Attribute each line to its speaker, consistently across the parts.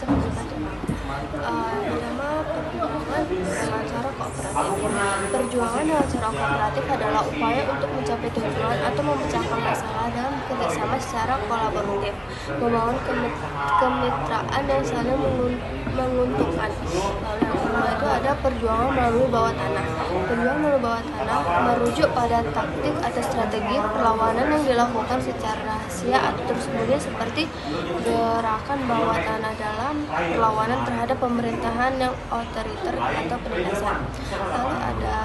Speaker 1: masa pemerintahan Jepang. Pertama, perjuangan dengan cara kooperatif. Perjuangan dengan cara kooperatif adalah upaya untuk mencapai tujuan atau memecahkan masalah dalam kerjasama secara kolaboratif, membangun kemitraan dan saling menguntungkan. Lalu yang kedua itu ada perjuangan melalui bawah tanah. Perjuangan melalui bawah tanah merujuk pada taktik atau strategi perlawanan yang dilakukan secara rahasia atau tersembunyi seperti gerakan bawah tanah dalam perlawanan terhadap pemerintahan yang otoriter atau penindasan. Lalu ada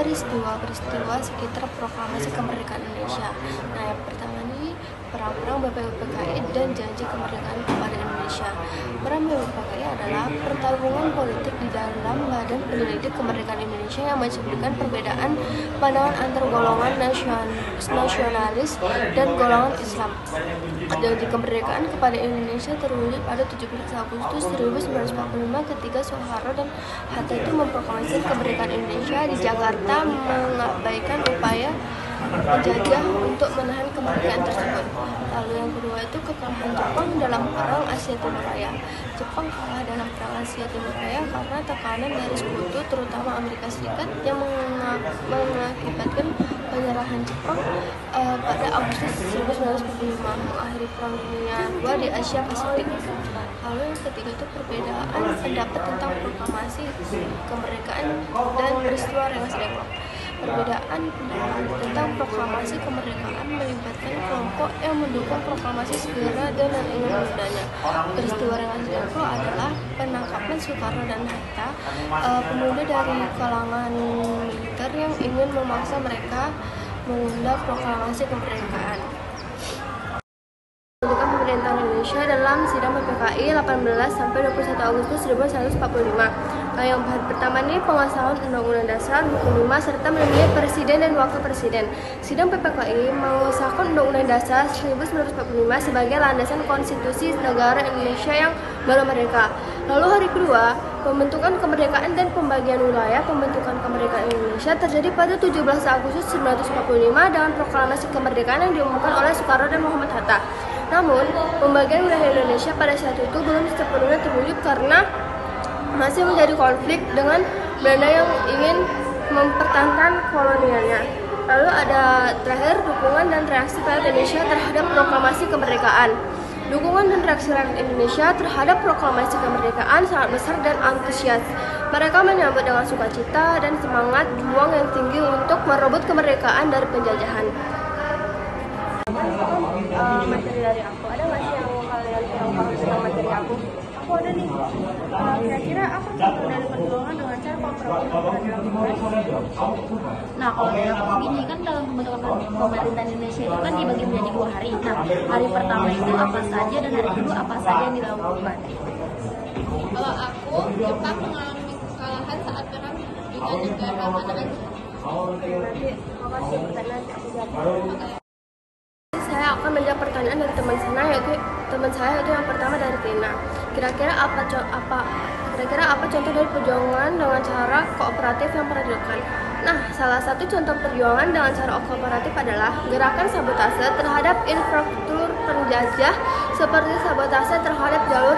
Speaker 1: peristiwa-peristiwa sekitar proklamasi kemerdekaan Indonesia. Nah, yang pertama ini perang-perang BPUPKI dan janji kemerdekaan kepada Indonesia. Perang BPUPKI adalah pertarungan politik di dalam Badan Penyelidik Kemerdekaan Indonesia yang menyebabkan perbedaan pandangan antar golongan nasionalis dan golongan Islam. Janji kemerdekaan kepada Indonesia terwujud pada 17 Agustus 1945 ketika Soeharto dan Hatta itu memproklamasikan kemerdekaan Indonesia di Jakarta, mengabaikan upaya penjajah untuk menahan kemerdekaan tersebut. Lalu yang kedua itu kekalahan Jepang dalam Perang Asia Timur Raya. Jepang kalah dalam Perang Asia Timur Raya karena tekanan dari sekutu terutama Amerika Serikat yang mengakibatkan penyerahan Jepang pada Agustus 1945, mengakhiri Perang Dunia II di Asia Pasifik. Lalu yang ketiga itu perbedaan pendapat tentang proklamasi kemerdekaan dan peristiwa Rengas Dengklok. Perbedaan pendapat tentang proklamasi kemerdekaan melibatkan kelompok yang mendukung proklamasi segera dan yang ingin menundanya. Peristiwa Rengas Dengklok adalah penangkapan Soekarno dan Hatta, pemuda dari kalangan militer yang ingin memaksa mereka menunda proklamasi kemerdekaan. Pembentukan pemerintahan Indonesia dalam sidang PPKI 18 sampai 21 Agustus 1945. Nah, yang pertama ini pengesahan Undang-Undang Dasar 45 serta memilih Presiden dan Wakil Presiden. Sidang PPKI mengesahkan Undang-Undang Dasar 1945 sebagai landasan konstitusi negara Indonesia yang baru merdeka. Lalu hari kedua, pembentukan kemerdekaan dan pembagian wilayah pembentukan kemerdekaan Indonesia terjadi pada 17 Agustus 1945 dengan proklamasi kemerdekaan yang diumumkan oleh Soekarno dan Muhammad Hatta. Namun, pembagian wilayah Indonesia pada saat itu belum sepenuhnya terwujud karena masih menjadi konflik dengan Belanda yang ingin mempertahankan kolonialnya. Lalu ada terakhir dukungan dan reaksi rakyat Indonesia terhadap proklamasi kemerdekaan. Dukungan dan reaksi rakyat Indonesia terhadap proklamasi kemerdekaan sangat besar dan antusias. Mereka menyambut dengan sukacita dan semangat juang yang tinggi untuk merebut kemerdekaan dari penjajahan. Materi dari aku, ada nggak sih yang kalian tahu tentang materi aku? Aku ada nih. Kira-kira apa contoh dari perjuangan dengan cara kooperatif?
Speaker 2: Nah, kalau dari aku begini, kan dalam pembentukan pemerintahan Indonesia itu kan dibagi menjadi 2 hari. Nah, hari pertama itu apa saja dan hari kedua apa saja yang dilakukan?
Speaker 3: Kalau aku, Jepang mengalami kekalahan saat perang dengan negara mana aja?
Speaker 1: Nanti makasih pertanyaan aku jawab. Saya akan menjawab pertanyaan dari teman saya yaitu yang pertama dari Tina. Kira-kira apa contoh dari perjuangan dengan cara kooperatif yang pernah dilakukan? Nah, salah satu contoh perjuangan dengan cara kooperatif adalah gerakan sabotase terhadap infrastruktur penjajah seperti sabotase terhadap jalur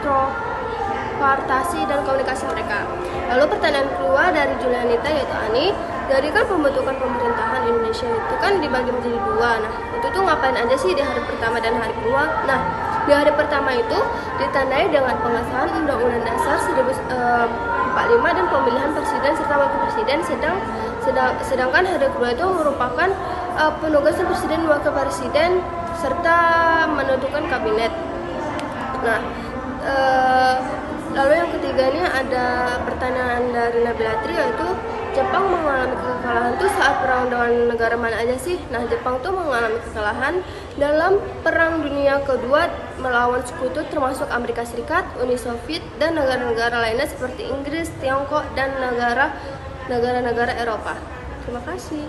Speaker 1: transportasi dan komunikasi mereka. Lalu pertanyaan kedua dari Julianita yaitu Ani. Dari kan pembentukan pemerintahan Indonesia itu kan dibagi menjadi 2. Nah, itu tuh ngapain aja sih di hari pertama dan hari kedua? Nah, di hari pertama itu ditandai dengan pengesahan Undang-Undang Dasar 1945 dan pemilihan presiden serta wakil presiden. Sedangkan hari kedua itu merupakan penugasan presiden dan wakil presiden serta menentukan kabinet. Nah, lalu yang ketiganya ada pertanyaan dari Nabilatri yaitu Jepang mengalami kekalahan tuh saat perang dengan negara mana aja sih? Nah, Jepang tuh mengalami kekalahan dalam Perang Dunia Kedua melawan sekutu termasuk Amerika Serikat, Uni Soviet, dan negara-negara lainnya seperti Inggris, Tiongkok, dan negara-negara Eropa. Terima kasih.